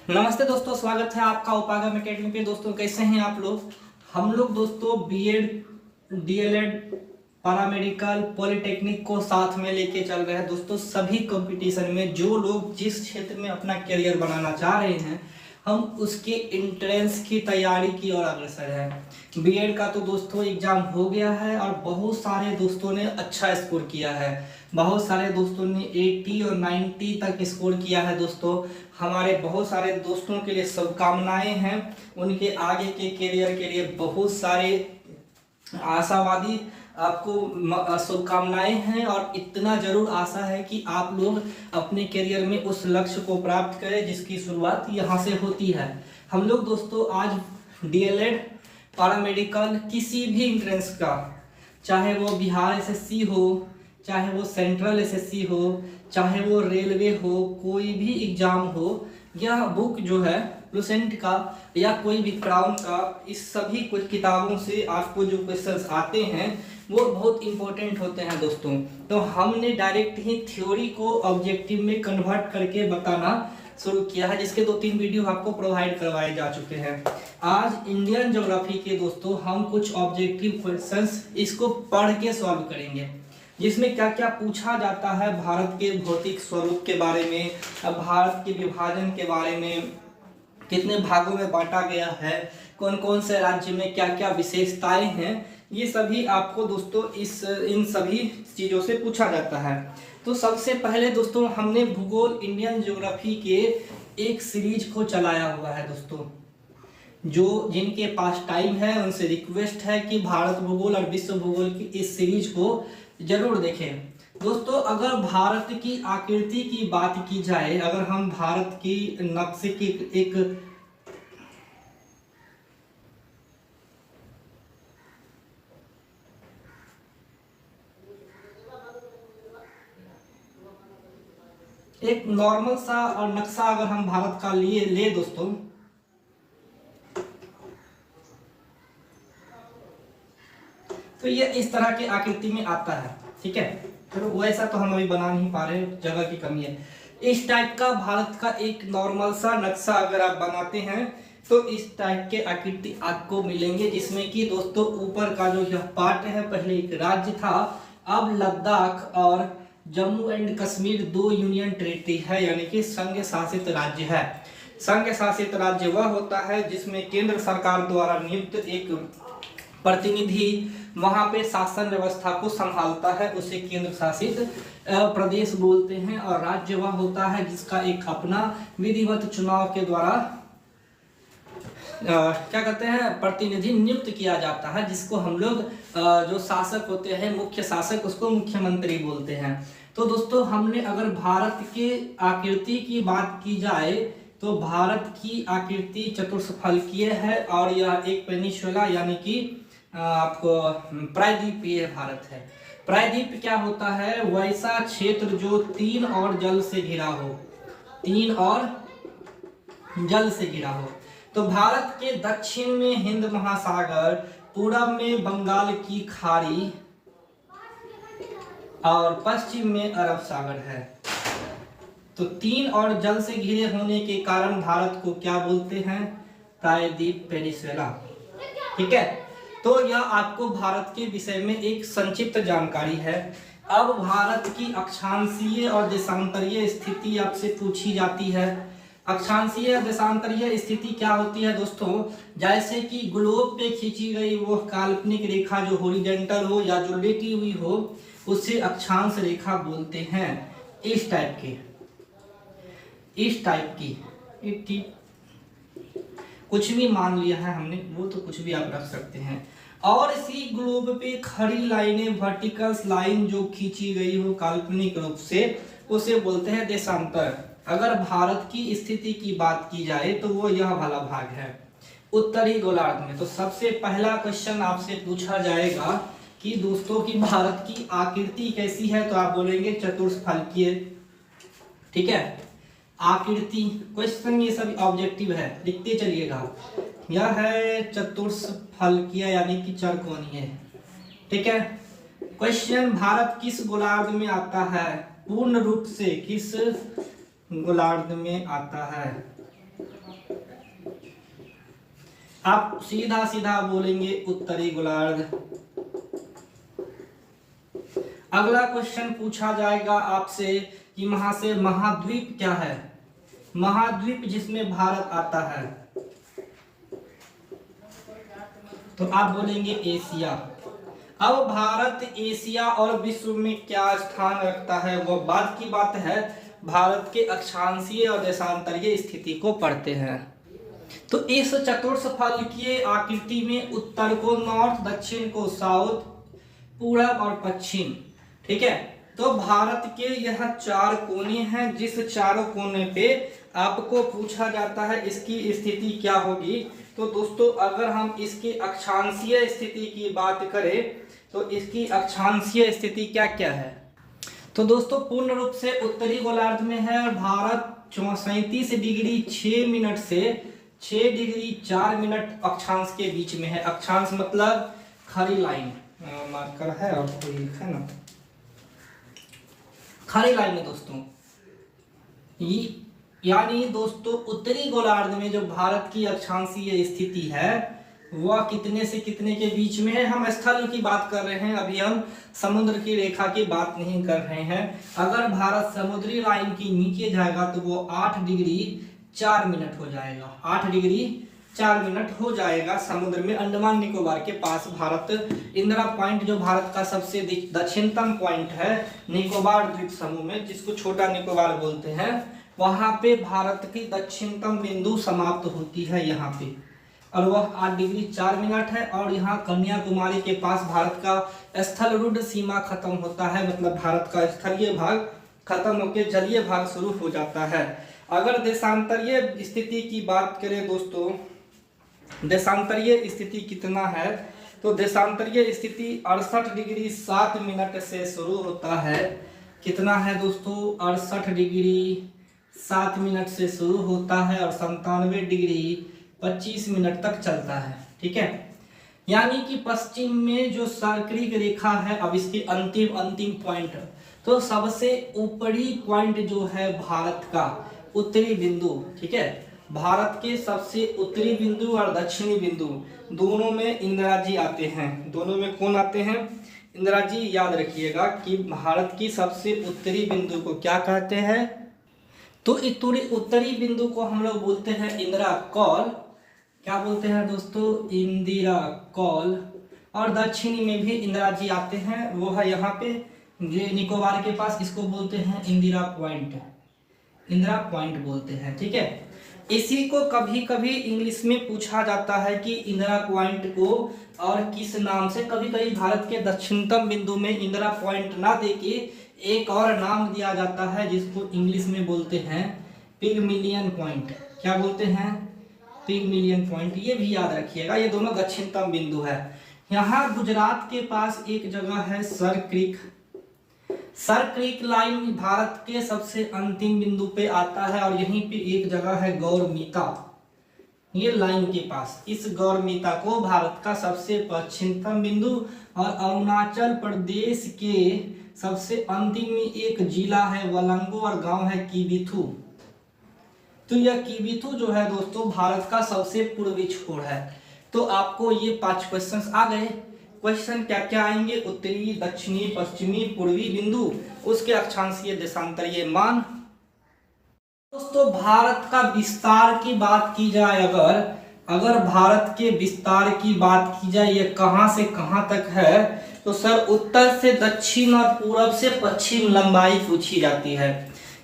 नमस्ते दोस्तों, स्वागत है आपका उपागम एकेडमी पे। दोस्तों कैसे हैं आप लोग। हम लोग दोस्तों बीएड, डीएलएड, पैरामेडिकल, पॉलिटेक्निक को साथ में लेके चल रहे हैं। दोस्तों सभी कंपटीशन में जो लोग जिस क्षेत्र में अपना करियर बनाना चाह रहे हैं, हम उसके एंट्रेंस की तैयारी की ओर अग्रसर है। बीएड का तो दोस्तों एग्जाम हो गया है और बहुत सारे दोस्तों ने अच्छा स्कोर किया है। बहुत सारे दोस्तों ने 80 और 90 तक स्कोर किया है। दोस्तों हमारे बहुत सारे दोस्तों के लिए शुभकामनाएं हैं। उनके आगे के करियर के लिए बहुत सारे आशावादी आपको शुभकामनाएं हैं और इतना जरूर आशा है कि आप लोग अपने करियर में उस लक्ष्य को प्राप्त करें जिसकी शुरुआत यहाँ से होती है। हम लोग दोस्तों आज डीएलएड, पैरामेडिकल, किसी भी एंट्रेंस का, चाहे वो बिहार एसएससी हो, चाहे वो सेंट्रल एसएससी हो, चाहे वो रेलवे हो, कोई भी एग्जाम हो, यह बुक जो है लुसेंट का या कोई भी क्राउन का, इस सभी कुछ किताबों से आपको जो क्वेश्चंस आते हैं वो बहुत इंपॉर्टेंट होते हैं दोस्तों। तो हमने डायरेक्ट ही थ्योरी को ऑब्जेक्टिव में कन्वर्ट करके बताना शुरू किया है, जिसके 2-3 वीडियो आपको प्रोवाइड करवाए जा चुके हैं। आज इंडियन ज्योग्राफी के दोस्तों हम कुछ ऑब्जेक्टिव क्वेश्चंस इसको पढ़ के सॉल्व करेंगे, जिसमें क्या क्या पूछा जाता है भारत के भौतिक स्वरूप के बारे में, भारत के विभाजन के बारे में, कितने भागों में बांटा गया है, कौन कौन से राज्य में क्या क्या विशेषताएं हैं, ये सभी आपको दोस्तों इन सभी चीज़ों से पूछा जाता है। तो सबसे पहले दोस्तों हमने भूगोल इंडियन ज्योग्राफी के एक सीरीज को चलाया हुआ है। दोस्तों जो जिनके पास टाइम है उनसे रिक्वेस्ट है कि भारत भूगोल और विश्व भूगोल की इस सीरीज को जरूर देखें। दोस्तों अगर भारत की आकृति की बात की जाए, अगर हम भारत की नक्शे की एक नॉर्मल सा और नक्शा अगर हम भारत का ले दोस्तों, तो ये इस तरह की आकृति में आता है। ठीक है, तो वैसा तो हम अभी बना नहीं पा रहे, जगह की कमी है। इस टाइप का भारत का एक नॉर्मल सा नक्शा अगर आप बनाते हैं तो इस टाइप के आकृति आपको मिलेंगे, जिसमें कि दोस्तों ऊपर का जो यह पार्ट है पहले एक राज्य था, अब लद्दाख और Jammu and Kashmir 2 union territory है, यानी कि संघ शासित राज्य है। संघ शासित राज्य वह होता है जिसमें केंद्र सरकार द्वारा नियुक्त एक प्रतिनिधि वहां पे शासन व्यवस्था को संभालता है, उसे केंद्र शासित प्रदेश बोलते हैं। और राज्य वह होता है जिसका एक अपना विधिवत चुनाव के द्वारा क्या कहते हैं, प्रतिनिधि नियुक्त किया जाता है, जिसको हम लोग जो शासक होते हैं, मुख्य शासक, उसको मुख्यमंत्री बोलते हैं। तो दोस्तों हमने अगर भारत के आकृति की बात की जाए तो भारत की आकृति चतुष्फलकीय है और यह एक पेनिनसुला यानी कि आपको प्रायद्वीपीय भारत है। प्रायद्वीप क्या होता है, वैसा क्षेत्र जो 3 और जल से घिरा हो, 3 और जल से घिरा हो। तो भारत के दक्षिण में हिंद महासागर, पूरब में बंगाल की खाड़ी और पश्चिम में अरब सागर है। तो 3 और जल से घिरे होने के कारण भारत को क्या बोलते हैं, प्रायद्वीप पेनिनसुला। ठीक है, तो यह आपको भारत के विषय में एक संक्षिप्त जानकारी है। अब भारत की अक्षांशीय और देशांतरीय स्थिति आपसे पूछी जाती है। अक्षांशीय देशांतरीय स्थिति क्या होती है दोस्तों, जैसे कि ग्लोब पे खींची गई वो काल्पनिक रेखा जो हॉरिजॉन्टल हो या जो लेटी हुई हो, उसे अक्षांश रेखा बोलते हैं। इस टाइप की कुछ भी मान लिया है हमने, वो तो कुछ भी आप रख सकते हैं। और इसी ग्लोब पे खड़ी लाइनें, वर्टिकल लाइन जो खींची गई हो काल्पनिक रूप से, उसे बोलते हैं देशांतर। अगर भारत की स्थिति की बात की जाए तो वो यह वाला भाग है उत्तरी गोलार्ध में। तो सबसे पहला क्वेश्चन आपसे पूछा जाएगा कि दोस्तों की भारत की आकृति कैसी है, तो आप बोलेंगे चतुष्फलकीय। ठीक है, आकृति क्वेश्चन ये सभी ऑब्जेक्टिव है, लिखते चलिएगा। यह है चतुष्फलकीय यानी कि चरकोणीय। ठीक है, क्वेश्चन भारत किस गोलार्ध में आता है, पूर्ण रूप से किस गोलार्ध में आता है। आप सीधा सीधा बोलेंगे उत्तरी गोलार्ध। अगला क्वेश्चन पूछा जाएगा आपसे कि महाद्वीप क्या है? महाद्वीप जिसमें भारत आता है, तो आप बोलेंगे एशिया। अब भारत एशिया और विश्व में क्या स्थान रखता है वो बात की बात है। भारत के अक्षांशीय और देशांतरीय स्थिति को पढ़ते हैं। तो इस चतुष्फलकीय आकृति में उत्तर को नॉर्थ, दक्षिण को साउथ, पूरब और पश्चिम, ठीक है। तो भारत के यह 4 कोने हैं, जिस चारों कोने पे आपको पूछा जाता है इसकी स्थिति क्या होगी। तो दोस्तों अगर हम इसकी अक्षांशीय स्थिति की बात करें तो इसकी अक्षांशीय स्थिति क्या क्या है? तो दोस्तों पूर्ण रूप से उत्तरी गोलार्ध में है और भारत 37 डिग्री 6 मिनट से 6 डिग्री 4 मिनट अक्षांश के बीच में है। अक्षांश मतलब खड़ी लाइन, मार्कर है और कोई लिखा है ना, खड़ी लाइन में दोस्तों। यानी दोस्तों उत्तरी गोलार्ध में जो भारत की अक्षांशीय स्थिति है वह कितने से कितने के बीच में है? हम स्थल की बात कर रहे हैं, अभी हम समुद्र की रेखा की बात नहीं कर रहे हैं। अगर भारत समुद्री लाइन के नीचे जाएगा तो वो 8 डिग्री 4 मिनट हो जाएगा। 8 डिग्री 4 मिनट हो जाएगा समुद्र में, अंडमान निकोबार के पास। भारत इंदिरा पॉइंट जो भारत का सबसे दक्षिणतम पॉइंट है निकोबार द्वीप समूह में, जिसको छोटा निकोबार बोलते हैं, वहां पे भारत की दक्षिणतम बिंदु समाप्त होती है यहाँ पे, और वह 8 डिग्री 4 मिनट है। और यहाँ कन्याकुमारी के पास भारत का स्थलरुढ़ सीमा खत्म होता है, मतलब भारत का स्थलीय भाग खत्म होकर जलीय भाग शुरू हो जाता है। अगर देशांतरीय स्थिति की बात करें दोस्तों, देशांतरीय स्थिति कितना है? तो देशांतरीय स्थिति 68 डिग्री 7 मिनट से शुरू होता है। कितना है दोस्तों? 68 डिग्री 7 मिनट से शुरू होता है और 97 डिग्री 25 मिनट तक चलता है, ठीक है। यानी कि पश्चिम में जो सर्कलिक रेखा है, अब इसके अंतिम पॉइंट, तो सबसे ऊपरी पॉइंट जो है भारत का उत्तरी बिंदु, ठीक है। भारत के सबसे उत्तरी बिंदु और दक्षिणी बिंदु दोनों में इंदिरा जी आते हैं। दोनों में कौन आते हैं? इंदिरा जी। याद रखिएगा कि भारत की सबसे उत्तरी बिंदु को क्या कहते हैं? तो उत्तरी बिंदु को हम लोग बोलते हैं इंदिरा कॉल। क्या बोलते हैं दोस्तों? इंदिरा कॉल। और दक्षिणी में भी इंदिरा जी आते हैं, वो है यहाँ पे जो निकोबार के पास, इसको बोलते हैं इंदिरा पॉइंट। इंदिरा पॉइंट बोलते हैं, ठीक है। इसी को कभी कभी इंग्लिश में पूछा जाता है कि इंदिरा पॉइंट को और किस नाम से। कभी कभी भारत के दक्षिणतम बिंदु में इंदिरा पॉइंट ना देके एक और नाम दिया जाता है, जिसको इंग्लिश में बोलते हैं पिगमिलियन पॉइंट। क्या बोलते हैं? पिगमिलियन पॉइंट। ये भी याद रखिएगा, ये दोनों दक्षिणतम बिंदु है। यहाँ गुजरात के पास एक जगह है sir creek. Sir creek line Bharat के सबसे अंतिम बिंदु पे आता है, और यहीं पे एक जगह है गौरमीता, ये लाइन के पास। इस गौरमीता को भारत का सबसे पश्चिमतम बिंदु और अरुणाचल प्रदेश के सबसे अंतिम में एक जिला है वलंगो और गांव है कीबिथु। तो यह कीबिथु जो है दोस्तों भारत का सबसे पूर्वी छोर है। तो आपको ये 5 क्वेश्चंस आ गए। क्वेश्चन क्या क्या आएंगे? उत्तरी, दक्षिणी, पश्चिमी, पूर्वी बिंदु, उसके अक्षांशीय देशांतरीय मान। दोस्तों भारत का विस्तार की बात की जाए, अगर भारत के विस्तार की बात की जाए, ये कहां से कहां तक है, तो सर उत्तर से दक्षिण और पूरब से पश्चिम लंबाई पूछी जाती है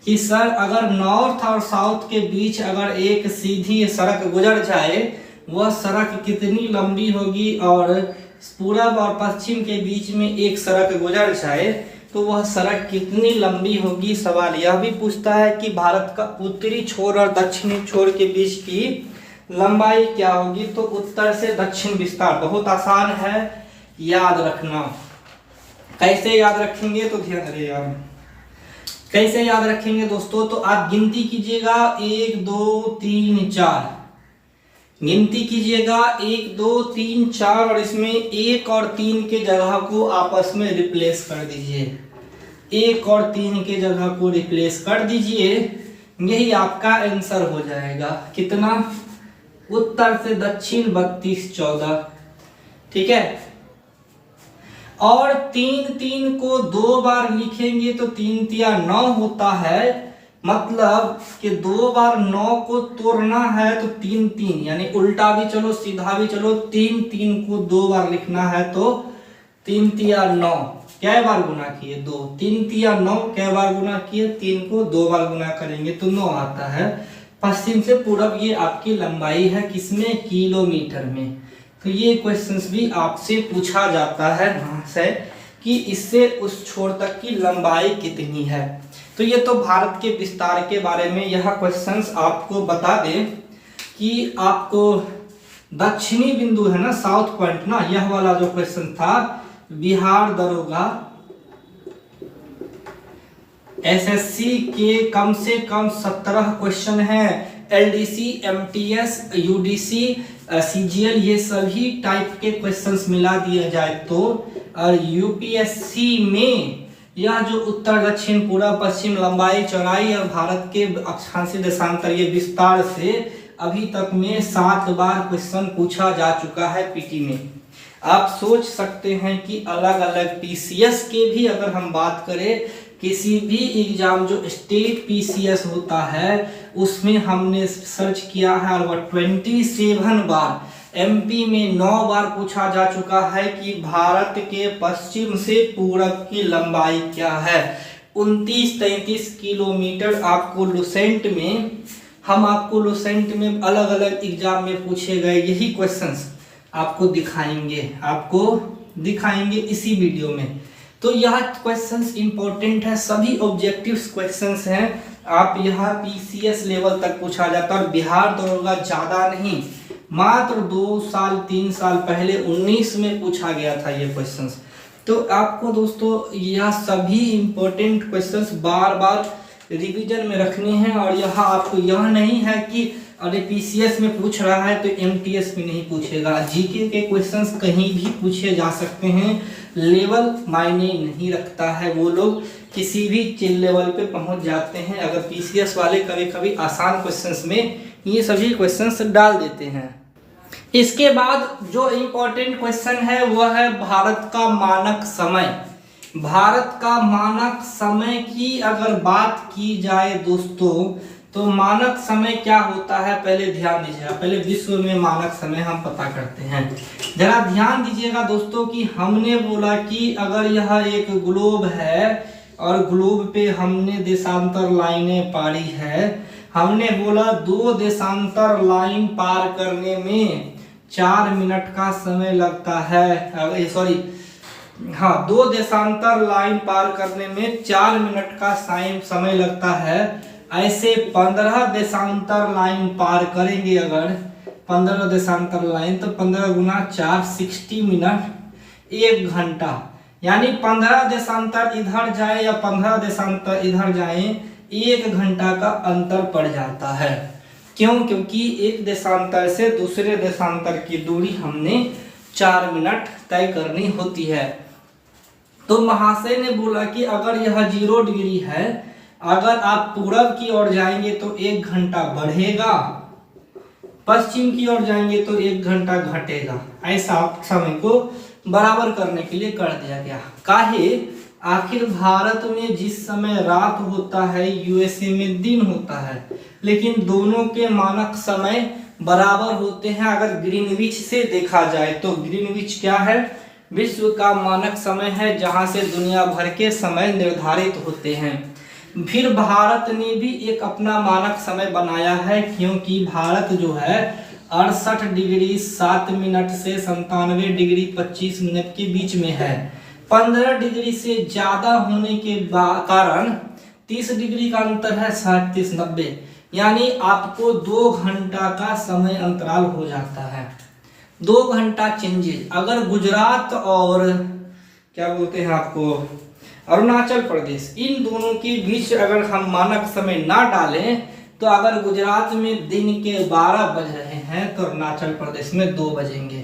कि सर अगर नॉर्थ और साउथ के बीच अगर एक सीधी सड़क गुजर जाए, वह सड़क कितनी लंबी होगी, और पूरब और पश्चिम के बीच में एक सड़क गुजर जाए तो वह सड़क कितनी लंबी होगी। सवाल यह भी पूछता है कि भारत का उत्तरी छोर और दक्षिणी छोर के बीच की लंबाई क्या होगी। तो उत्तर से दक्षिण विस्तार बहुत आसान है याद रखना। कैसे याद रखेंगे? तो ध्यान रहे यार, कैसे याद रखेंगे दोस्तों? तो आप गिनती कीजिएगा 1 2 3 4, गिनती कीजिएगा 1 2 3 4, और इसमें 1 और 3 के जगह को आपस में रिप्लेस कर दीजिए। 1 और 3 के जगह को रिप्लेस कर दीजिए यही आपका आंसर हो जाएगा। कितना? उत्तर से दक्षिण 32-14। ठीक है। और 3 को 2 बार लिखेंगे तो 3 तिया 9 होता है। मतलब कि 2 बार 9 को तोड़ना है तो 3 यानी उल्टा भी चलो सीधा भी चलो, 3 को 2 बार लिखना है तो 3 तिया 9 कै बार गुना किए? 2। 3 तिया 9 कै बार गुना किए? 3 को 2 बार गुना करेंगे तो 9 आता है। पश्चिम से पूरब ये आपकी लंबाई है, किसमें? किलोमीटर में। तो ये क्वेश्चंस भी आपसे पूछा जाता है महाशय कि इससे उस छोर तक की लंबाई कितनी है। तो ये तो भारत के विस्तार के बारे में यह क्वेश्चंस आपको बता दें कि आपको दक्षिणी बिंदु है ना, साउथ पॉइंट ना, यह वाला जो क्वेश्चन था बिहार दरोगा एसएससी के कम से कम 17 क्वेश्चन है। एलडीसी, एमटीएस, यूडीसी, सीजीएल ये सभी टाइप के क्वेश्चंस मिला दिए जाए तो, और यूपीएससी में यह जो उत्तर दक्षिण पूर्व पश्चिम लंबाई चौड़ाई और भारत के अक्षांशीय देशांतरीय विस्तार से अभी तक में 7 बार क्वेश्चन पूछा जा चुका है पीटी में। आप सोच सकते हैं कि अलग अलग पीसीएस के भी अगर हम बात करें, किसी भी एग्जाम जो स्टेट पीसीएस होता है उसमें हमने सर्च किया है और 27 बार, एमपी में 9 बार पूछा जा चुका है कि भारत के पश्चिम से पूरब की लंबाई क्या है। 29-33 किलोमीटर आपको लुसेंट में, हम आपको लुसेंट में अलग अलग एग्जाम में पूछे गए यही क्वेश्चंस आपको दिखाएंगे इसी वीडियो में। तो यह क्वेश्चंस इंपॉर्टेंट है, सभी ऑब्जेक्टिव्स क्वेश्चंस हैं। आप यहाँ पीसीएस लेवल तक पूछा जाता है और बिहार दरोगा ज्यादा नहीं, मात्र 2-3 साल पहले 19 में पूछा गया था ये क्वेश्चंस। तो आपको दोस्तों यह सभी इंपॉर्टेंट क्वेश्चंस बार बार रिवीजन में रखने हैं। और यह आपको यह नहीं है कि अरे पीसीएस में पूछ रहा है तो एमटीएस में नहीं पूछेगा। जीके के क्वेश्चंस कहीं भी पूछे जा सकते हैं, लेवल मायने नहीं रखता है। वो लोग किसी भी चिल लेवल पे पहुंच जाते हैं। अगर पीसीएस वाले कभी कभी आसान क्वेश्चंस में ये सभी क्वेश्चंस डाल देते हैं। इसके बाद जो इम्पोर्टेंट क्वेश्चन है वह है भारत का मानक समय। भारत का मानक समय की अगर बात की जाए दोस्तों, तो मानक समय क्या होता है पहले ध्यान दीजिएगा। पहले विश्व में मानक समय हम पता करते हैं। जरा ध्यान दीजिएगा दोस्तों कि हमने बोला कि अगर यह एक ग्लोब है और ग्लोब पे हमने देशांतर लाइनें पारी है, हमने बोला 2 देशांतर लाइन पार करने में 4 मिनट का समय लगता है। सॉरी, हाँ, 2 देशांतर लाइन पार करने में 4 मिनट का समय लगता है। ऐसे 15 देशांतर लाइन पार करेंगे अगर 15 देशांतर लाइन, तो 15 गुना 4 60 मिनट, 1 घंटा। यानी 15 देशांतर इधर जाए या 15 देशांतर इधर जाए, 1 घंटा का अंतर पड़ जाता है। क्यों? क्योंकि एक देशांतर से दूसरे देशांतर की दूरी हमने 4 मिनट तय करनी होती है। तो महाशय ने बोला कि अगर यह 0 डिग्री है, अगर आप पूरब की ओर जाएंगे तो 1 घंटा बढ़ेगा, पश्चिम की ओर जाएंगे तो 1 घंटा घटेगा। ऐसा समय को बराबर करने के लिए कर दिया गया। काहे? आखिर भारत में जिस समय रात होता है यूएसए में दिन होता है, लेकिन दोनों के मानक समय बराबर होते हैं। अगर ग्रीनविच से देखा जाए तो ग्रीनविच क्या है? विश्व का मानक समय है जहां से दुनिया भर के समय निर्धारित होते हैं। फिर भारत ने भी एक अपना मानक समय बनाया है, क्योंकि भारत जो है 68 डिग्री 7 मिनट से 97 डिग्री 25 मिनट के बीच में है। 15 डिग्री से ज्यादा होने के कारण 30 डिग्री का अंतर है, 37-90, यानी आपको 2 घंटा का समय अंतराल हो जाता है। 2 घंटा चेंजेज। अगर गुजरात और क्या बोलते हैं आपको अरुणाचल प्रदेश, इन दोनों के बीच अगर हम मानक समय ना डालें, तो अगर गुजरात में दिन के 12 बज रहे हैं तो अरुणाचल प्रदेश में 2 बजेंगे।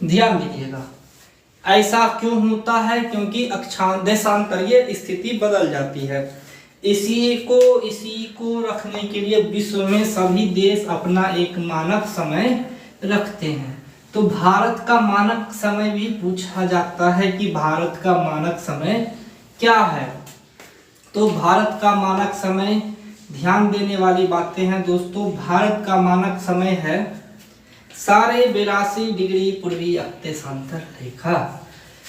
ध्यान दीजिएगा। ऐसा क्यों होता है? क्योंकि देशांतरीय स्थिति बदल जाती है। इसी को रखने के लिए विश्व में सभी देश अपना एक मानक समय रखते हैं। तो भारत का मानक समय भी पूछा जाता है कि भारत का मानक समय क्या है। तो भारत का मानक समय, ध्यान देने वाली बातें हैं दोस्तों, भारत का मानक समय है 82.5 डिग्री पूर्वी देशांतर रेखा।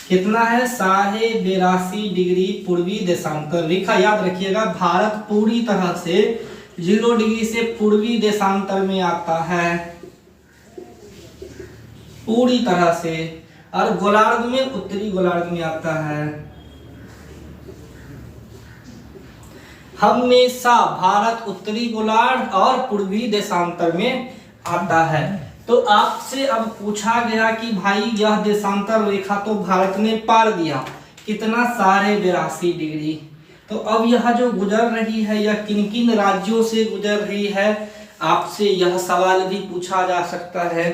कितना है? 82.5 डिग्री पूर्वी देशांतर रेखा। याद रखिएगा, भारत पूरी तरह से 0 डिग्री से पूर्वी देशांतर में आता है, पूरी तरह से, और गोलार्ध में उत्तरी गोलार्ध में आता है। हमेशा भारत उत्तरी गोलार्ध और पूर्वी देशांतर में आता है। तो आपसे अब पूछा गया कि भाई यह देशांतर रेखा तो भारत ने पार दिया, कितना? 82.5 डिग्री। तो अब यह जो गुजर रही है, यह किन किन राज्यों से गुजर रही है, आपसे यह सवाल भी पूछा जा सकता है।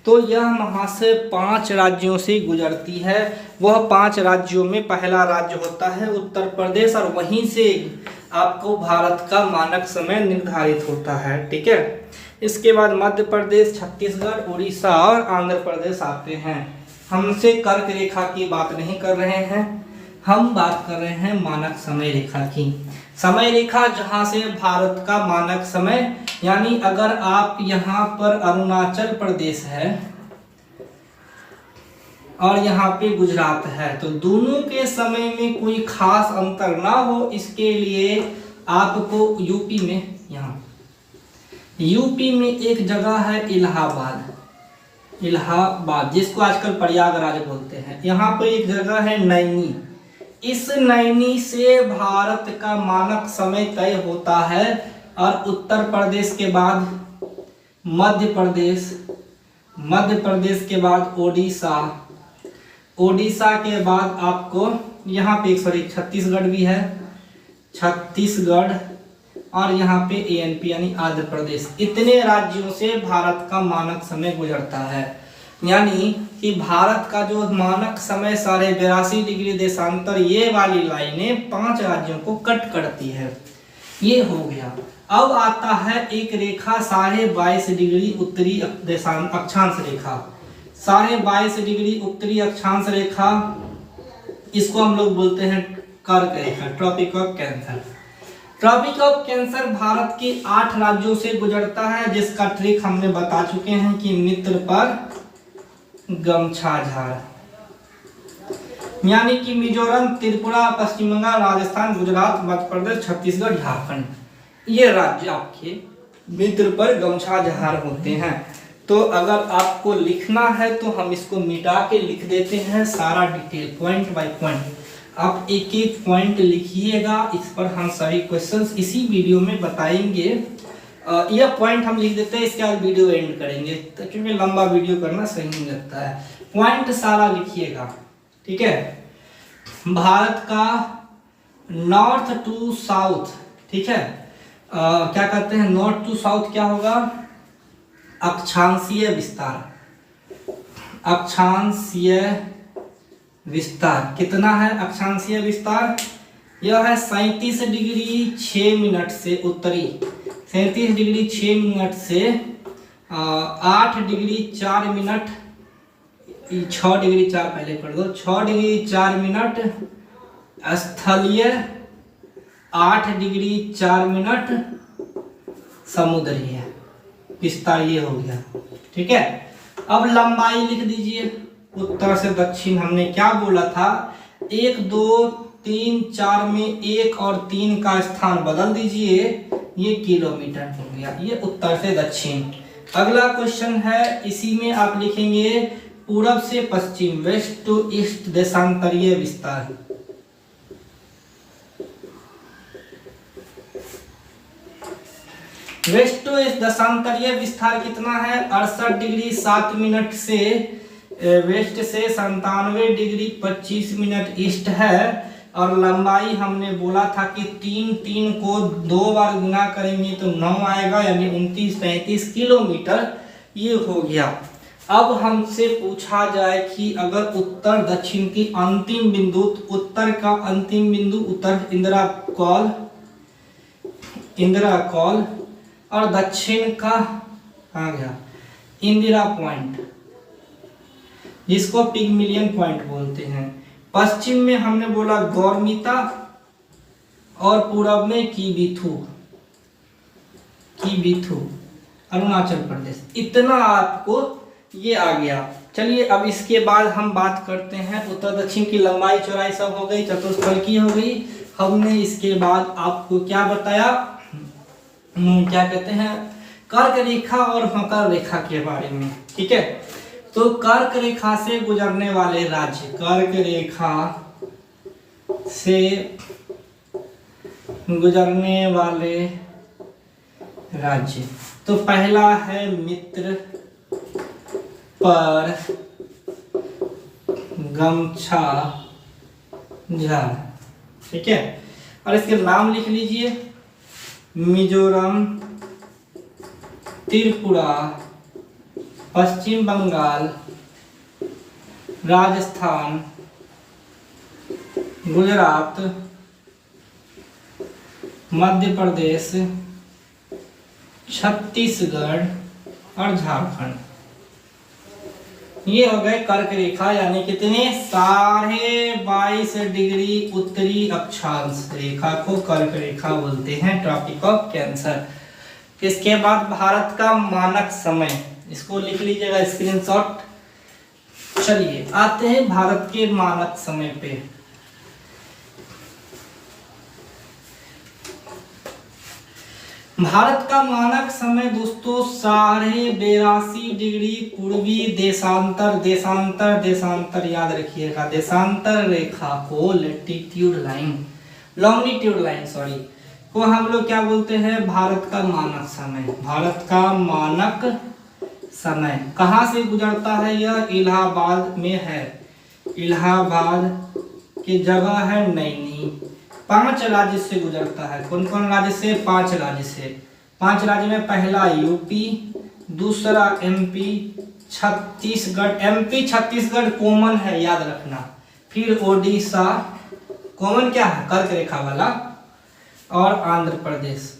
तो यह महाशय 5 राज्यों से गुजरती है। वह 5 राज्यों में पहला राज्य होता है उत्तर प्रदेश, और वहीं से आपको भारत का मानक समय निर्धारित होता है। ठीक है, इसके बाद मध्य प्रदेश, छत्तीसगढ़, उड़ीसा और आंध्र प्रदेश आते हैं। हमसे कर्क रेखा की बात नहीं कर रहे हैं, हम बात कर रहे हैं मानक समय रेखा की। समय रेखा जहां से भारत का मानक समय, यानी अगर आप यहाँ पर अरुणाचल प्रदेश है और यहाँ पे गुजरात है, तो दोनों के समय में कोई खास अंतर ना हो, इसके लिए आपको यूपी में, यहाँ यूपी में एक जगह है इलाहाबाद, जिसको आजकल प्रयागराज बोलते हैं। यहाँ पे एक जगह है नैनी। इस नैनी से भारत का मानक समय तय होता है, और उत्तर प्रदेश के बाद मध्य प्रदेश के बाद ओडिशा के बाद आपको यहाँ पे छत्तीसगढ़ भी है, छत्तीसगढ़, और यहाँ पे ANP यानी आंध्र प्रदेश। इतने राज्यों से भारत का मानक समय गुजरता है। यानी कि भारत का जो मानक समय 82.5 डिग्री देशांतर, ये वाली लाइनें 5 राज्यों को कट करती है। ये हो गया। अब आता है एक रेखा 22.5 डिग्री उत्तरी अक्षांश रेखा। 22.5 डिग्री उत्तरी अक्षांश रेखा, इसको हम लोग बोलते हैं कर्क रेखा, tropic of cancer. Tropic of cancer Bharat के 8 राज्यों से गुजरता है, जिसका ट्रिक हमने बता चुके हैं कि मित्र पर गमछा झाड़, यानी कि मिजोरम, त्रिपुरा, पश्चिम बंगाल, राजस्थान, गुजरात, मध्य प्रदेश, छत्तीसगढ़, झारखंड, ये राज्य आपके मित्र पर गमछा झाड़ होते हैं। तो अगर आपको लिखना है तो हम इसको मिटा के लिख देते हैं, सारा डिटेल पॉइंट बाय पॉइंट। आप एक एक पॉइंट लिखिएगा, इस पर हम सभी क्वेश्चंस इसी वीडियो में बताएंगे। यह पॉइंट हम लिख देते हैं, इसके बाद वीडियो एंड करेंगे, तो क्योंकि लंबा वीडियो करना सही नहीं लगता है। पॉइंट सारा लिखिएगा, ठीक है। भारत का नॉर्थ टू साउथ, ठीक है, क्या कहते हैं, नॉर्थ टू साउथ क्या होगा, अक्षांशीय विस्तार। अक्षांशीय विस्तार कितना है, अक्षांशीय विस्तार यह है 37 डिग्री 6 मिनट से उत्तरी, 37 डिग्री 6 मिनट से 8 डिग्री 4 मिनट, 6 डिग्री 4 पहले कर दो, 6 डिग्री 4 मिनट स्थलीय, 8 डिग्री 4 मिनट समुद्रीय विस्तार, ये हो गया, ठीक है। अब लंबाई लिख दीजिए, उत्तर से दक्षिण हमने क्या बोला था, 1 2 3 4 में 1 और 3 का स्थान बदल दीजिए, ये किलोमीटर हो गया, ये उत्तर से दक्षिण। अगला क्वेश्चन है, इसी में आप लिखेंगे पूरब से पश्चिम, वेस्ट टू ईस्ट देशांतरीय विस्तार। वेस्ट टू ईस्ट देशांतरीय विस्तार कितना है, 68 डिग्री 7 मिनट से वेस्ट से 97 डिग्री 25 मिनट ईस्ट है। और लंबाई हमने बोला था कि 3 को 2 बार गुना करेंगे तो 9 आएगा, यानी 29-35 किलोमीटर, ये हो गया। अब हमसे पूछा जाए कि अगर उत्तर दक्षिण की अंतिम बिंदु, उत्तर का अंतिम बिंदु, उत्तर इंदिरा कॉल इंदिरा कॉल, और दक्षिण का आ गया इंदिरा पॉइंट, जिसको पिगमिलियन पॉइंट बोलते हैं। पश्चिम में हमने बोला गौरमिता, और पूरब में कीबिथु अरुणाचल प्रदेश। इतना आपको ये आ गया। चलिए अब इसके बाद हम बात करते हैं उत्तर दक्षिण की लंबाई चौड़ाई सब हो गई, चतुष्फल की हो गई। हमने इसके बाद आपको क्या बताया, क्या कहते हैं, कर्क रेखा और मकर रेखा के बारे में। ठीक है, तो कर्क रेखा से गुजरने वाले राज्य, कर्क रेखा से गुजरने वाले राज्य, तो पहला है मित्र पर गमछा झाड़। ठीक है, और इसके नाम लिख लीजिए, मिजोरम, त्रिपुरा, पश्चिम बंगाल, राजस्थान, गुजरात, मध्य प्रदेश, छत्तीसगढ़ और झारखंड। ये हो गए कर्क रेखा, यानी कितने 22.5 डिग्री उत्तरी अक्षांश रेखा को कर्क रेखा बोलते हैं, ट्रॉपिक ऑफ कैंसर। इसके बाद भारत का मानक समय, इसको लिख लीजिएगा स्क्रीनशॉट। चलिए आते हैं भारत के मानक समय पे। भारत का मानक समय दोस्तों 82.5 डिग्री पूर्वी देशांतर याद रखिएगा, देशांतर रेखा को लॉन्गिट्यूड लाइन को हम लोग क्या बोलते हैं, भारत का मानक समय। भारत का मानक समय कहाँ से गुजरता है, यह इलाहाबाद में है। इलाहाबाद की जगह है नैनी। 5 राज्य से गुजरता है। कौन कौन राज्य से, 5 राज्य से। 5 राज्य में पहला यूपी, दूसरा MP, Chhattisgarh, MP Chhattisgarh common है याद रखना, फिर ओडिशा कॉमन क्या है, कर्क रेखा वाला, और आंध्र प्रदेश।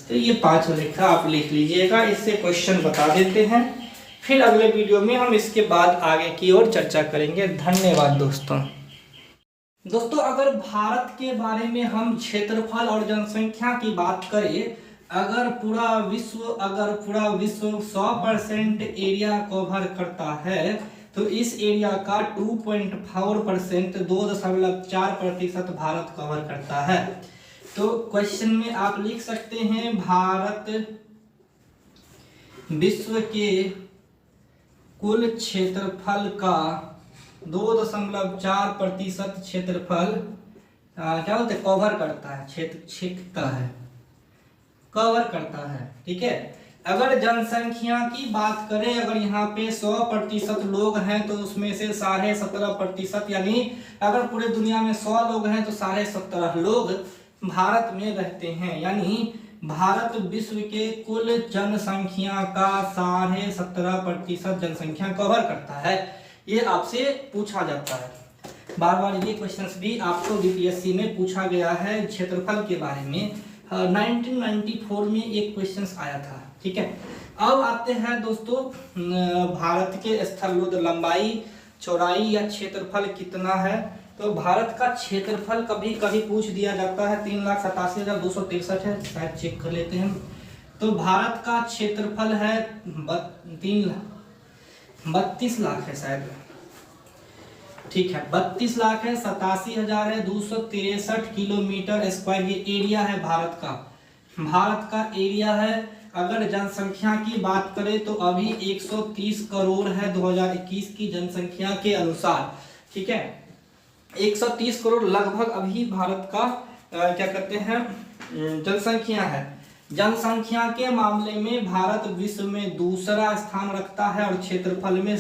तो ये 5 रेखा आप लिख लीजिएगा, इससे क्वेश्चन बता देते हैं। फिर अगले वीडियो में हम इसके बाद आगे की ओर चर्चा करेंगे। धन्यवाद दोस्तों अगर भारत के बारे में हम क्षेत्रफल और जनसंख्या की बात करें, अगर पूरा विश्व 100% एरिया कवर करता है, तो इस एरिया का 2.4% 2.4% भारत कवर करता है। तो क्वेश्चन में आप लिख सकते हैं, भारत विश्व के कुल क्षेत्रफल का 2.4% क्षेत्रफल क्या बोलते हैं, कवर करता है, कवर करता है। ठीक है, अगर जनसंख्या की बात करें, अगर यहाँ पे 100% लोग हैं तो उसमें से 17.5%, यानी अगर पूरे दुनिया में 100 लोग हैं तो 17.5 लोग भारत में रहते हैं। यानी भारत विश्व के कुल जनसंख्या का 17.5% जनसंख्या कवर करता है। ये आपसे पूछा जाता है, बार बार ये क्वेश्चंस भी आपको बीपीएससी में पूछा गया है क्षेत्रफल के बारे में। 1994 में एक क्वेश्चंस आया था। ठीक है, अब आते हैं दोस्तों भारत के स्थल लंबाई चौड़ाई या क्षेत्रफल कितना है। तो भारत का क्षेत्रफल कभी कभी पूछ दिया जाता है, 3,87,263 है, शायद चेक कर लेते हैं। तो भारत का क्षेत्रफल है 32 लाख है शायद, ठीक है 32 लाख है, 87,000 है, 263 किलोमीटर स्क्वायर ये एरिया है भारत का एरिया है। अगर जनसंख्या की बात करें तो अभी 130 करोड़ है 2021 की जनसंख्या के अनुसार। ठीक है, 130 करोड़ लगभग अभी भारत का क्या कहते हैं जनसंख्या है। जनसंख्या के मामले में भारत विश्व में दूसरा स्थान रखता है और क्षेत्रफल में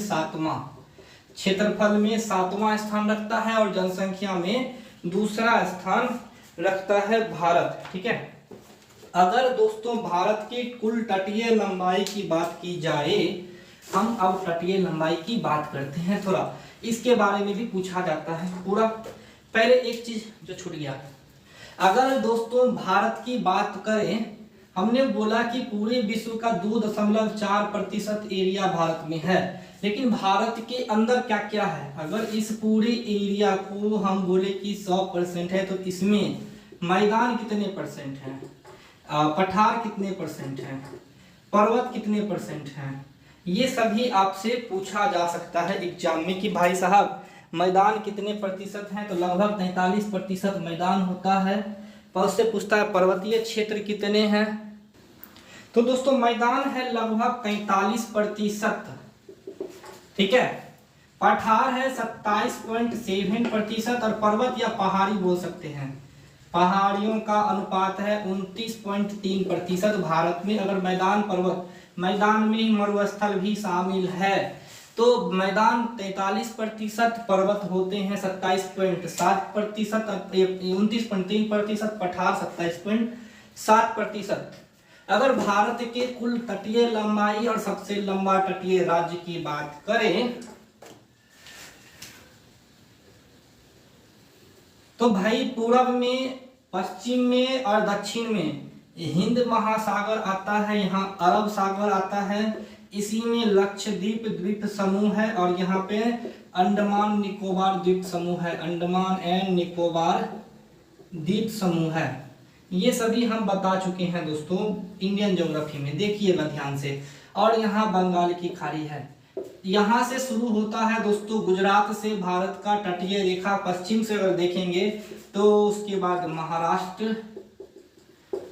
7वां स्थान रखता है और जनसंख्या में दूसरा स्थान रखता है भारत। ठीक है, अगर दोस्तों भारत की कुल तटीय लंबाई की बात की जाए, हम अब तटीय लंबाई की बात करते हैं, थोड़ा इसके बारे में भी पूछा जाता है पूरा। पहले एक चीज जो छूट गया, अगर दोस्तों भारत की बात करें, हमने बोला कि पूरे विश्व का 2.4% एरिया भारत में है, लेकिन भारत के अंदर क्या क्या है। अगर इस पूरे एरिया को हम बोले कि 100% है, तो इसमें मैदान कितने परसेंट हैं, पठार कितने परसेंट हैं, पर्वत कितने परसेंट हैं, ये सभी आपसे पूछा जा सकता है एग्जाम में कि भाई साहब मैदान कितने प्रतिशत हैं, तो लगभग 43% मैदान होता है। पर उससे पूछता है पर्वतीय क्षेत्र कितने हैं, तो दोस्तों मैदान है लगभग 43%, ठीक है। पठार है 27.7% और पर्वत या पहाड़ी बोल सकते हैं, पहाड़ियों का अनुपात है 29.3% भारत में। अगर मैदान पर्वत, मैदान में मरुस्थल भी शामिल है, तो मैदान 43%, पर्वत होते हैं 27.7%, 29.3%, पठार 27.7%। अगर भारत के कुल तटीय लंबाई और सबसे लंबा तटीय राज्य की बात करें, तो भाई पूर्व में, पश्चिम में और दक्षिण में हिंद महासागर आता है, यहाँ अरब सागर आता है, इसी में लक्षद्वीप द्वीप समूह है और यहाँ पे अंडमान निकोबार द्वीप समूह है, अंडमान एंड निकोबार द्वीप समूह है। ये सभी हम बता चुके हैं दोस्तों इंडियन ज्योग्राफी में, देखिएगा ध्यान से। और यहाँ बंगाल की खाड़ी है, यहाँ से शुरू होता है दोस्तों गुजरात से भारत का तटीय रेखा, पश्चिम से अगर देखेंगे तो उसके बाद महाराष्ट्र,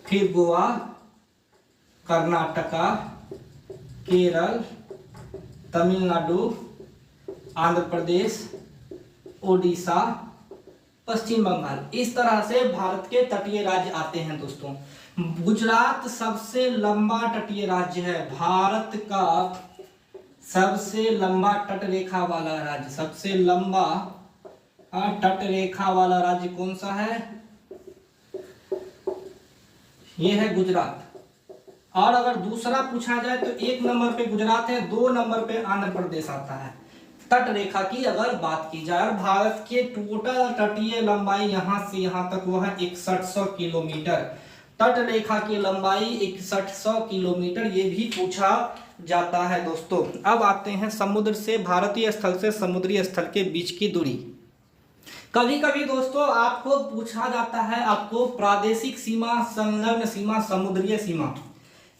फिर गोवा, कर्नाटका, केरल, तमिलनाडु, आंध्र प्रदेश, ओडिशा, पश्चिम बंगाल, इस तरह से भारत के तटीय राज्य आते हैं दोस्तों। गुजरात सबसे लंबा तटीय राज्य है, भारत का सबसे लंबा तट रेखा वाला राज्य, सबसे लंबा तट रेखा वाला राज्य कौन सा है, ये है गुजरात। और अगर दूसरा पूछा जाए तो 1 नंबर पे गुजरात है, 2 नंबर पे आंध्र प्रदेश आता है। तट रेखा की अगर बात की जाए, भारत के टोटल तटीय लंबाई यहां से यहां तक वो है 6100 किलोमीटर, तट रेखा की लंबाई 6100 किलोमीटर, ये भी पूछा जाता है दोस्तों। अब आते हैं समुद्र से, भारतीय स्थल से समुद्री स्थल के बीच की दूरी। कभी कभी दोस्तों आपको पूछा जाता है, आपको प्रादेशिक सीमा, संलग्न सीमा, समुद्रीय सीमा,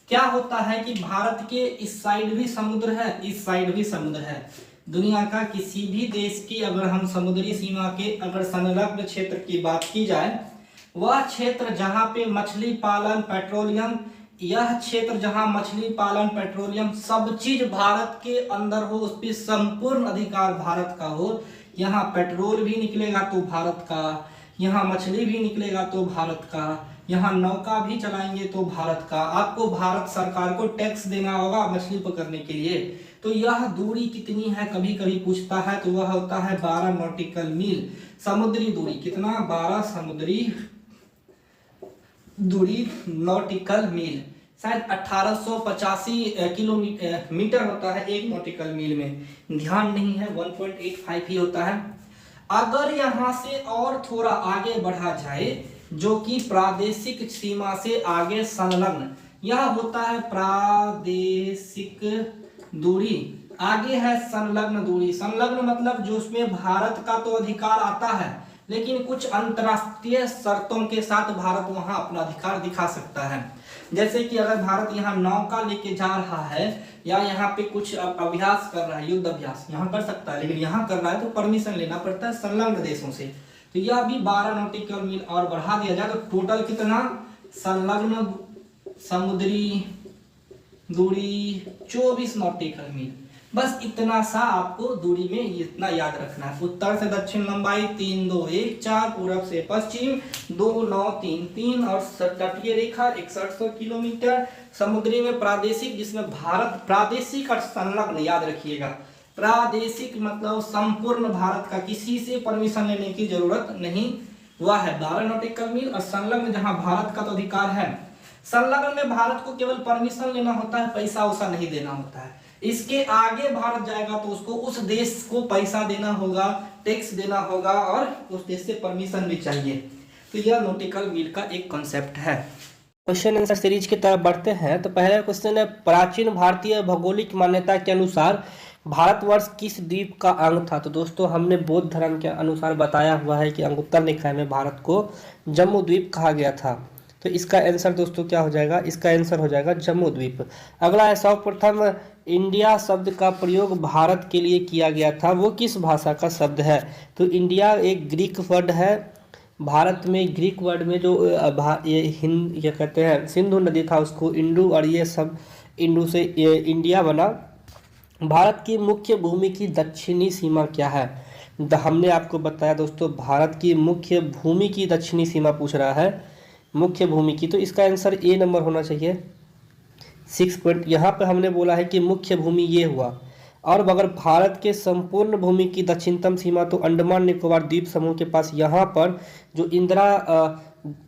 क्या होता है कि भारत के इस साइड भी समुद्र है, इस साइड भी समुद्र है। दुनिया का किसी भी देश की अगर हम समुद्री सीमा के अगर संलग्न क्षेत्र की बात की जाए, वह क्षेत्र जहां पे मछली पालन, पेट्रोलियम, यह क्षेत्र जहां मछली पालन, पेट्रोलियम सब चीज भारत के अंदर हो, उस पर संपूर्ण अधिकार भारत का हो, यहाँ पेट्रोल भी निकलेगा तो भारत का, यहाँ मछली भी निकलेगा तो भारत का, यहाँ नौका भी चलाएंगे तो भारत का, आपको भारत सरकार को टैक्स देना होगा मछली पकड़ने के लिए। तो यह दूरी कितनी है कभी कभी पूछता है, तो वह होता है 12 नॉटिकल मील। समुद्री दूरी कितना, 12 समुद्री दूरी नॉटिकल मील, शायद 1885 किलोमीटर होता है 1 नॉटिकल मील में, ध्यान नहीं है, 1.85 ही होता है। अगर यहाँ से और थोड़ा आगे बढ़ा जाए, जो कि प्रादेशिक सीमा से आगे संलग्न, यह होता है प्रादेशिक दूरी, आगे है संलग्न दूरी। संलग्न मतलब जो उसमें भारत का तो अधिकार आता है, लेकिन कुछ अंतरराष्ट्रीय शर्तों के साथ भारत वहां अपना अधिकार दिखा सकता है। जैसे कि अगर भारत यहाँ नौका लेके जा रहा है या यहाँ पे कुछ अभ्यास कर रहा है, युद्ध अभ्यास, यहाँ कर सकता है, लेकिन यहाँ कर रहा है तो परमिशन लेना पड़ता है संलग्न देशों से। तो यह भी 12 नॉटिकल मील और बढ़ा दिया जाए तो टोटल कितना, संलग्न समुद्री दूरी 24 नॉटिकल मील। बस इतना सा आपको दूरी में इतना याद रखना है। उत्तर से दक्षिण लंबाई 3214, पूर्व से पश्चिम 2933 और तटीय रेखा 6100 किलोमीटर। समुद्री में प्रादेशिक, जिसमें भारत प्रादेशिक और संलग्न याद रखिएगा, प्रादेशिक मतलब संपूर्ण भारत का, किसी से परमिशन लेने की जरूरत नहीं, वह है 12 नॉटिकल मील। और संलग्न जहां भारत का तो अधिकार है, संलग्न में भारत को केवल परमिशन लेना होता है, पैसा वैसा नहीं देना होता है। इसके आगे भारत जाएगा तो उसको उस देश को पैसा देना होगा, टैक्स देना होगा और उस देश से परमिशन भी चाहिए। तो यह नॉटिकल मील का एक कॉन्सेप्ट है। क्वेश्चन आंसर सीरीज की तरफ बढ़ते हैं। तो पहला क्वेश्चन है, प्राचीन भारतीय भौगोलिक मान्यता के अनुसार भारतवर्ष किस द्वीप का अंग था? तो दोस्तों हमने बौद्ध धर्म के अनुसार बताया हुआ है कि अंगुत्तर निकाय में भारत को जम्मू द्वीप कहा गया था। तो इसका आंसर दोस्तों क्या हो जाएगा? इसका आंसर हो जाएगा जम्मू द्वीप। अगला है, सर्वप्रथम इंडिया शब्द का प्रयोग भारत के लिए किया गया था, वो किस भाषा का शब्द है? तो इंडिया एक ग्रीक वर्ड है। भारत में ग्रीक वर्ड में जो ये कहते हैं सिंधु नदी था उसको इंडू, और ये सब इंडू से ये इंडिया बना। भारत की मुख्य भूमि की दक्षिणी सीमा क्या है? हमने आपको बताया दोस्तों भारत की मुख्य भूमि की दक्षिणी सीमा पूछ रहा है, मुख्य भूमि की। तो इसका आंसर ए नंबर होना चाहिए। 6 पॉइंट यहाँ पर हमने बोला है कि मुख्य भूमि ये हुआ। और अगर भारत के संपूर्ण भूमि की दक्षिणतम सीमा तो अंडमान निकोबार द्वीप समूह के पास यहाँ पर जो इंदिरा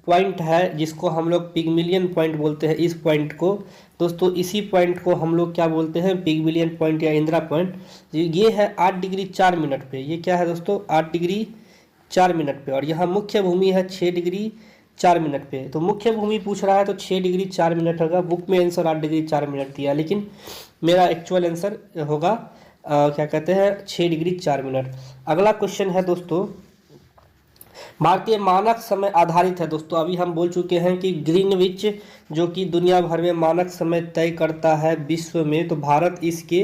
पॉइंट है जिसको हम लोग पिगमिलियन पॉइंट बोलते हैं, इस पॉइंट को दोस्तों, इसी पॉइंट को हम लोग क्या बोलते हैं? पिगमिलियन पॉइंट या इंदिरा पॉइंट। ये है 8 डिग्री 4 मिनट पे। ये क्या है दोस्तों? 8 डिग्री 4 मिनट पे। और यहाँ मुख्य भूमि है 6 डिग्री 4 मिनट पे। तो मुख्य भूमि पूछ रहा है तो 6 डिग्री 4 मिनट होगा। बुक में आंसर 8 डिग्री 4 मिनट दिया, लेकिन मेरा एक्चुअल आंसर होगा क्या कहते हैं 6 डिग्री 4 मिनट। अगला क्वेश्चन है दोस्तों, भारतीय मानक समय आधारित है। दोस्तों अभी हम बोल चुके हैं कि ग्रीनविच जो कि दुनिया भर में मानक समय तय करता है विश्व में, तो भारत इसके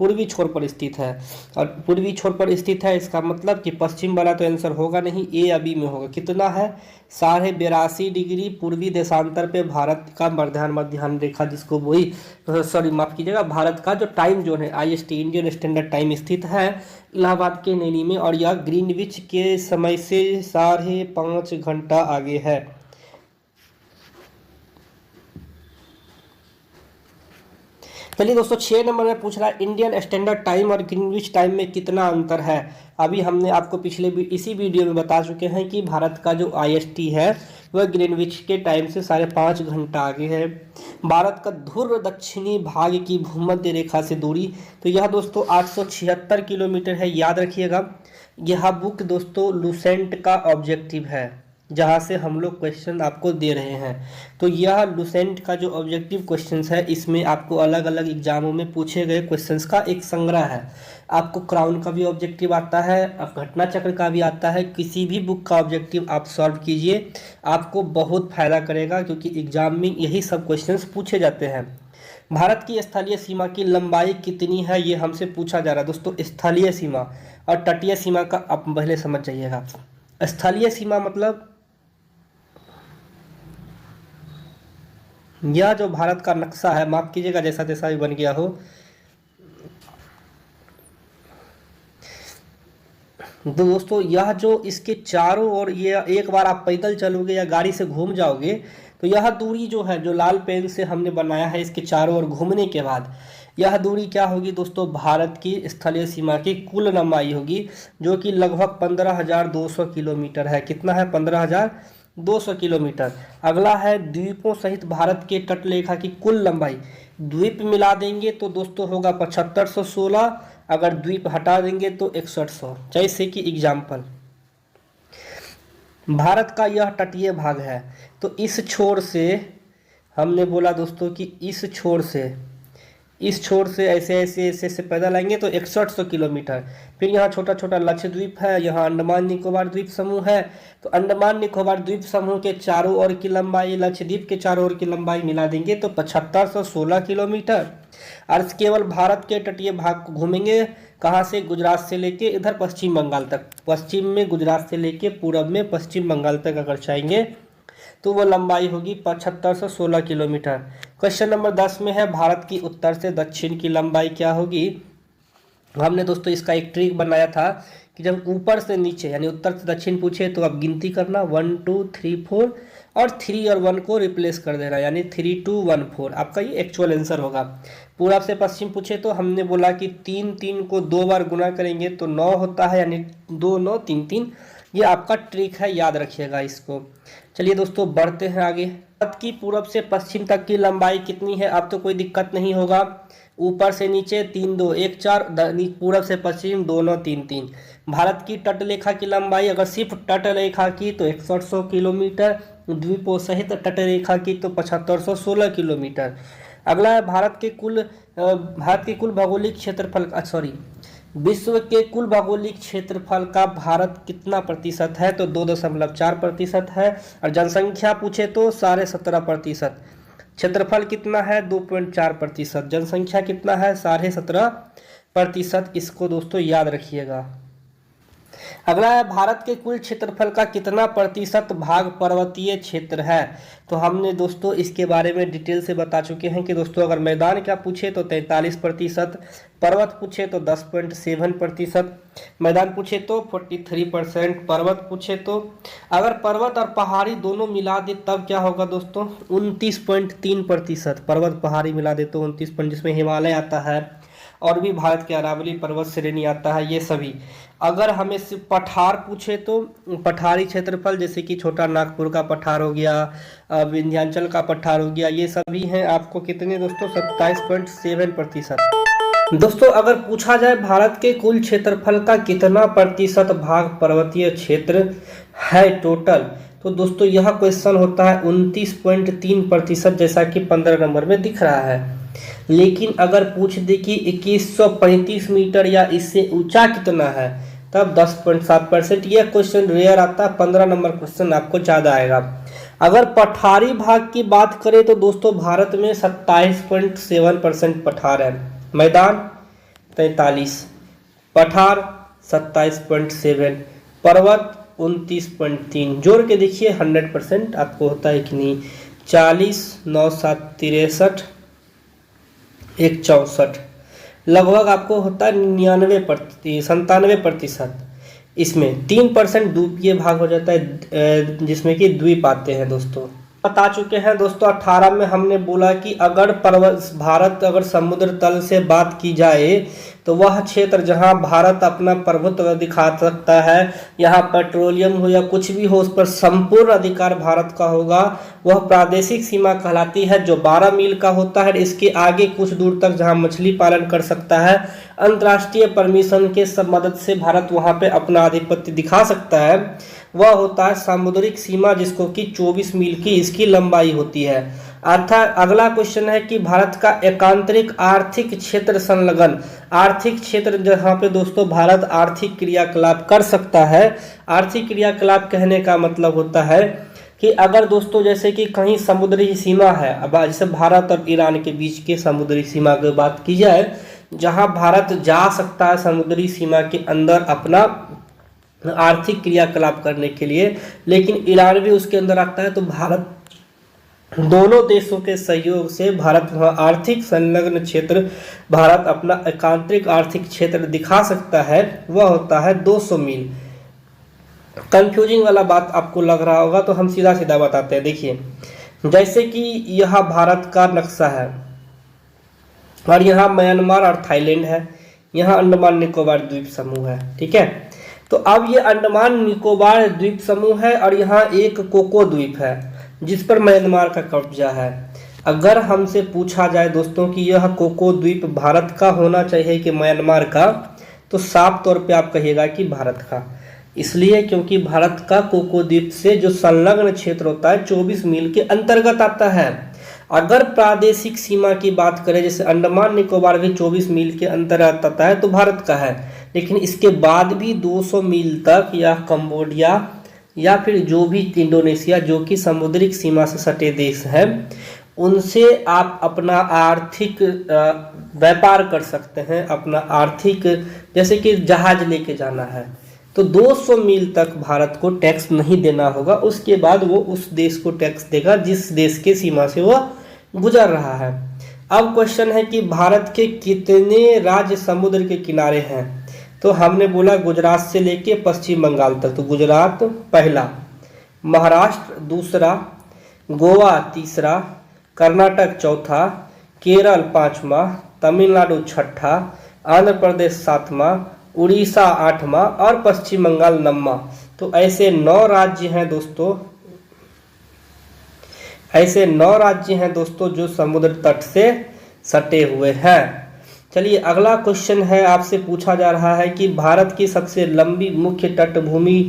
पूर्वी छोर पर स्थित है। और पूर्वी छोर पर स्थित है इसका मतलब कि पश्चिम वाला तो आंसर होगा नहीं, ए या बी में होगा। कितना है? 82.5 डिग्री पूर्वी देशांतर पे भारत का मध्याह्न रेखा, जिसको वही सॉरी माफ कीजिएगा, भारत का जो टाइम जोन है IST इंडियन स्टैंडर्ड टाइम स्थित है इलाहाबाद के नैनी में। और यह ग्रीनविच के समय से 5.5 घंटा आगे है। चलिए दोस्तों 6 नंबर में पूछ रहा है, इंडियन स्टैंडर्ड टाइम और ग्रीनविच टाइम में कितना अंतर है? अभी हमने आपको पिछले इसी वीडियो में बता चुके हैं कि भारत का जो IST है वह ग्रीनविच के टाइम से 5.5 घंटा आगे है। भारत का ध्रुव दक्षिणी भाग की भूमध्य रेखा से दूरी, तो यह दोस्तों 876 किलोमीटर है। याद रखिएगा, यह बुक दोस्तों लुसेंट का ऑब्जेक्टिव है जहाँ से हम लोग क्वेश्चन आपको दे रहे हैं। तो यह लुसेंट का जो ऑब्जेक्टिव क्वेश्चंस है इसमें आपको अलग अलग एग्जामों में पूछे गए क्वेश्चंस का एक संग्रह है। आपको क्राउन का भी ऑब्जेक्टिव आता है, अब घटना चक्र का भी आता है। किसी भी बुक का ऑब्जेक्टिव आप सॉल्व कीजिए, आपको बहुत फायदा करेगा, क्योंकि एग्जाम में यही सब क्वेश्चंस पूछे जाते हैं। भारत की स्थलीय सीमा की लंबाई कितनी है ये हमसे पूछा जा रहा है। दोस्तों स्थलीय सीमा और तटीय सीमा का आप पहले समझ जाइएगा। स्थलीय सीमा मतलब यह जो भारत का नक्शा है, माफ कीजिएगा जैसा तैसा भी बन गया हो, तो दोस्तों यह जो इसके चारों ओर, ये एक बार आप पैदल चलोगे या गाड़ी से घूम जाओगे तो यह दूरी जो है, जो लाल पेन से हमने बनाया है इसके चारों ओर घूमने के बाद, यह दूरी क्या होगी दोस्तों? भारत की स्थलीय सीमा की कुल लंबाई होगी, जो कि लगभग 15,200 किलोमीटर है। कितना है? 15,200 किलोमीटर। अगला है द्वीपों सहित भारत के तटरेखा की कुल लंबाई। द्वीप मिला देंगे तो दोस्तों होगा 7516, अगर द्वीप हटा देंगे तो 6100। जैसे कि एग्जाम्पल, भारत का यह तटीय भाग है, तो इस छोर से हमने बोला दोस्तों कि इस छोर से ऐसे पैदल आएंगे तो 6100 किलोमीटर। फिर यहाँ छोटा छोटा लक्षद्वीप है, यहाँ अंडमान निकोबार द्वीप समूह है, तो अंडमान निकोबार द्वीप समूह के चारों ओर की लंबाई, लक्षद्वीप के चारों ओर की लंबाई मिला देंगे तो 7516 किलोमीटर। और केवल भारत के तटीय भाग को घूमेंगे, कहाँ से? गुजरात से लेके इधर पश्चिम बंगाल तक। पश्चिम में गुजरात से लेके पूरब में पश्चिम बंगाल तक अगर चाहेंगे तो वो लंबाई होगी 7516 किलोमीटर। क्वेश्चन नंबर 10 में है, भारत की उत्तर से दक्षिण की लंबाई क्या होगी? हमने दोस्तों इसका एक ट्रिक बनाया था कि जब ऊपर से नीचे यानी उत्तर से दक्षिण पूछे तो आप गिनती करना 1 2 3 4 और 3 और 1 को रिप्लेस कर देना, यानी 3 2 1 4 आपका ये एक्चुअल आंसर होगा। पूरब से पश्चिम पूछे तो हमने बोला कि 3 3 को 2 बार गुना करेंगे तो 9 होता है, यानी 2 9 3 3। ये आपका ट्रिक है, याद रखिएगा इसको। चलिए दोस्तों बढ़ते हैं आगे। भारत की पूरब से पश्चिम तक की लंबाई कितनी है? अब तो कोई दिक्कत नहीं होगा। ऊपर से नीचे 3 2 1 4, पूरब से पश्चिम 2 9 3 3। भारत की तटरेखा की लंबाई अगर सिर्फ तटरेखा की तो 6100 किलोमीटर, द्वीपों सहित तटरेखा की तो 7516 किलोमीटर। अगला है भारत के कुल भौगोलिक क्षेत्रफल, सॉरी, विश्व के कुल भौगोलिक क्षेत्रफल का भारत कितना प्रतिशत है? तो 2.4% है। और जनसंख्या पूछे तो 17.5%। क्षेत्रफल कितना है? 2.4%। जनसंख्या कितना है? 17.5%। इसको दोस्तों याद रखिएगा। अगला है भारत के कुल क्षेत्रफल का कितना प्रतिशत भाग पर्वतीय क्षेत्र है? तो हमने दोस्तों इसके बारे में डिटेल से बता चुके हैं कि दोस्तों अगर मैदान क्या पूछे तो 43%, पर्वत पूछे तो 10.7%, मैदान पूछे तो 43%, पर्वत पूछे तो, अगर पर्वत और पहाड़ी दोनों मिला दे तब क्या होगा दोस्तों? 29.3%। पर्वत पहाड़ी मिला दे तो 29, जिसमें हिमालय आता है और भी भारत के अरावली पर्वत श्रेणी आता है, ये सभी। अगर हमें सिर्फ पठार पूछे तो पठारी क्षेत्रफल, जैसे कि छोटा नागपुर का पठार हो गया, विंध्याचल का पठार हो गया, ये सभी हैं आपको कितने दोस्तों? 27.7%। दोस्तों अगर पूछा जाए भारत के कुल क्षेत्रफल का कितना प्रतिशत भाग पर्वतीय क्षेत्र है टोटल, तो दोस्तों यह क्वेश्चन होता है 29.3%, जैसा कि 15 नंबर में दिख रहा है। लेकिन अगर पूछ दे कि 2135 मीटर या इससे ऊंचा कितना है, तब 10.7%। यह क्वेश्चन रेयर आता है, 15 नंबर क्वेश्चन आपको ज़्यादा आएगा। अगर पठारी भाग की बात करें तो दोस्तों भारत में 27.7% पठार है, मैदान 43, पठार 27.7, पर्वत 29.3। जोड़ के देखिए 100% आपको होता है कि नहीं। 40 9 7 63 1 64, लगभग आपको होता है 97%। इसमें 3% द्वीपीय भाग हो जाता है, जिसमें कि द्वीप आते हैं दोस्तों। बता चुके हैं दोस्तों 18 में हमने बोला कि अगर भारत अगर समुद्र तल से बात की जाए तो वह क्षेत्र जहां भारत अपना प्रभुत्व दिखा सकता है, यहाँ पेट्रोलियम हो या कुछ भी हो, उस पर संपूर्ण अधिकार भारत का होगा, वह प्रादेशिक सीमा कहलाती है, जो 12 मील का होता है। इसके आगे कुछ दूर तक जहां मछली पालन कर सकता है, अंतर्राष्ट्रीय परमिशन के सब मदद से भारत वहां पे अपना आधिपत्य दिखा सकता है, वह होता है सामुद्रिक सीमा, जिसको कि 24 मील की इसकी लंबाई होती है। अर्थात अगला क्वेश्चन है कि भारत का एकांतरिक आर्थिक क्षेत्र संलग्न, आर्थिक क्षेत्र जहां पे दोस्तों भारत आर्थिक क्रियाकलाप कर सकता है। आर्थिक क्रियाकलाप कहने का मतलब होता है कि अगर दोस्तों जैसे कि कहीं समुद्री सीमा है, अब जैसे भारत और ईरान के बीच के समुद्री सीमा की बात की जाए, जहां भारत जा सकता है समुद्री सीमा के अंदर अपना आर्थिक क्रियाकलाप करने के लिए, लेकिन ईरान भी उसके अंदर आता है, तो भारत, दोनों देशों के सहयोग से भारत वहाँ आर्थिक संलग्न क्षेत्र, भारत अपना एकांतरिक आर्थिक क्षेत्र दिखा सकता है, वह होता है 200 मील। कंफ्यूजिंग वाला बात आपको लग रहा होगा, तो हम सीधा सीधा बताते हैं। देखिए जैसे कि यह भारत का नक्शा है और यहाँ म्यांमार और थाईलैंड है, यहाँ अंडमान निकोबार द्वीप समूह है, ठीक है। तो अब ये अंडमान निकोबार द्वीप समूह है और यहाँ एक कोको द्वीप है जिस पर म्यांमार का कब्जा है। अगर हमसे पूछा जाए दोस्तों कि यह कोको द्वीप भारत का होना चाहिए कि म्यांमार का, तो साफ तौर पे आप कहिएगा कि भारत का, इसलिए क्योंकि भारत का कोको द्वीप से जो संलग्न क्षेत्र होता है 24 मील के अंतर्गत आता है। अगर प्रादेशिक सीमा की बात करें, जैसे अंडमान निकोबार भी 24 मील के अंतर्गत आता है, तो भारत का है, लेकिन इसके बाद भी 200 मील तक या कंबोडिया या फिर जो भी इंडोनेशिया, जो कि समुद्रिक सीमा से सटे देश हैं, उनसे आप अपना आर्थिक व्यापार कर सकते हैं, अपना आर्थिक, जैसे कि जहाज लेके जाना है, तो 200 मील तक भारत को टैक्स नहीं देना होगा। उसके बाद वो उस देश को टैक्स देगा जिस देश के सीमा से वह गुजर रहा है। अब क्वेश्चन है कि भारत के कितने राज्य समुद्र के किनारे हैं, तो हमने बोला गुजरात से लेके पश्चिम बंगाल तक, तो गुजरात पहला, महाराष्ट्र दूसरा, गोवा तीसरा, कर्नाटक चौथा, केरल पांचवा, तमिलनाडु छठा, आंध्र प्रदेश सातवां, उड़ीसा आठवां और पश्चिम बंगाल नौवां। तो ऐसे 9 राज्य हैं दोस्तों, ऐसे 9 राज्य हैं दोस्तों जो समुद्र तट से सटे हुए हैं। चलिए अगला क्वेश्चन है, आपसे पूछा जा रहा है कि भारत की सबसे लंबी मुख्य तटभूमि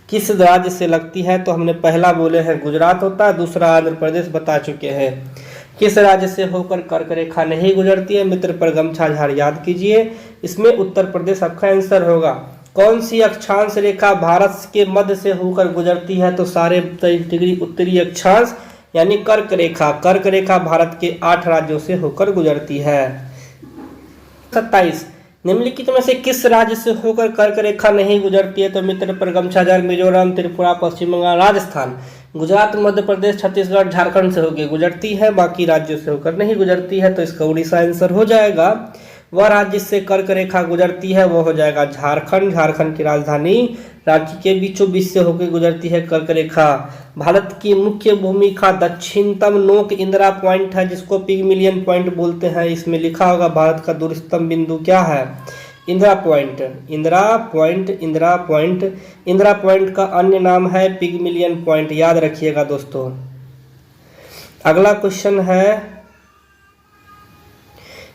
किस राज्य से लगती है। तो हमने पहला बोले हैं गुजरात होता है, दूसरा आंध्र प्रदेश बता चुके हैं। किस राज्य से होकर कर्क रेखा नहीं गुजरती है, मित्र पर गमछा झाड़ याद कीजिए। इसमें उत्तर प्रदेश आपका आंसर होगा। कौन सी अक्षांश रेखा भारत के मध्य से होकर गुजरती है, तो सारे 23 डिग्री उत्तरी अक्षांश यानी कर्क रेखा। कर्क रेखा भारत के 8 राज्यों से होकर गुजरती है। 27 निम्नलिखित में से किस राज्य से होकर कर्क रेखा नहीं गुजरती है, तो मित्र पर गमछा झाड़ मिजोरम, त्रिपुरा, पश्चिम बंगाल, राजस्थान, गुजरात, मध्य प्रदेश, छत्तीसगढ़, झारखंड से होकर गुजरती है, बाकी राज्यों से होकर नहीं गुजरती है। तो इसका उड़ीसा आंसर हो जाएगा। वह राज्य से कर्क रेखा गुजरती है वो हो जाएगा झारखंड। झारखंड की राजधानी रांची के बीचों बीच से होकर गुजरती है कर्क रेखा। भारत की मुख्य भूमि का दक्षिणतम नोक इंदिरा पॉइंट है, जिसको पिगमिलियन पॉइंट बोलते हैं। इसमें लिखा होगा भारत का दूरतम बिंदु क्या है, Indira point. Indira point, Indira point, Indira point का अन्य नाम है पिगमिलियन पॉइंट, याद रखिएगा दोस्तों। अगला क्वेश्चन है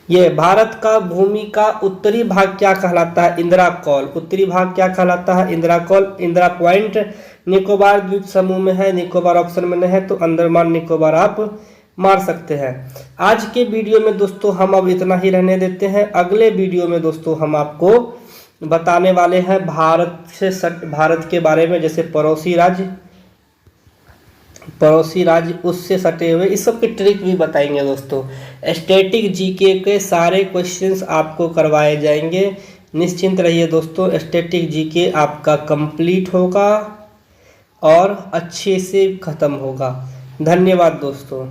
ये, भारत का भूमि का उत्तरी भाग क्या कहलाता है, इंदिरा कौल। उत्तरी भाग क्या कहलाता है, इंदिरा कौल। इंदिरा पॉइंट निकोबार द्वीप समूह में है, निकोबार ऑप्शन में नहीं है तो अंडमान निकोबार आप मार सकते हैं। आज के वीडियो में दोस्तों हम अब इतना ही रहने देते हैं। अगले वीडियो में दोस्तों हम आपको बताने वाले हैं भारत के बारे में, जैसे पड़ोसी राज्य उससे सटे हुए, इस सब की ट्रिक भी बताएंगे दोस्तों। स्टैटिक जीके के सारे क्वेश्चंस आपको करवाए जाएंगे, निश्चिंत रहिए दोस्तों। स्टैटिक जीके आपका कंप्लीट होगा और अच्छे से खत्म होगा। धन्यवाद दोस्तों।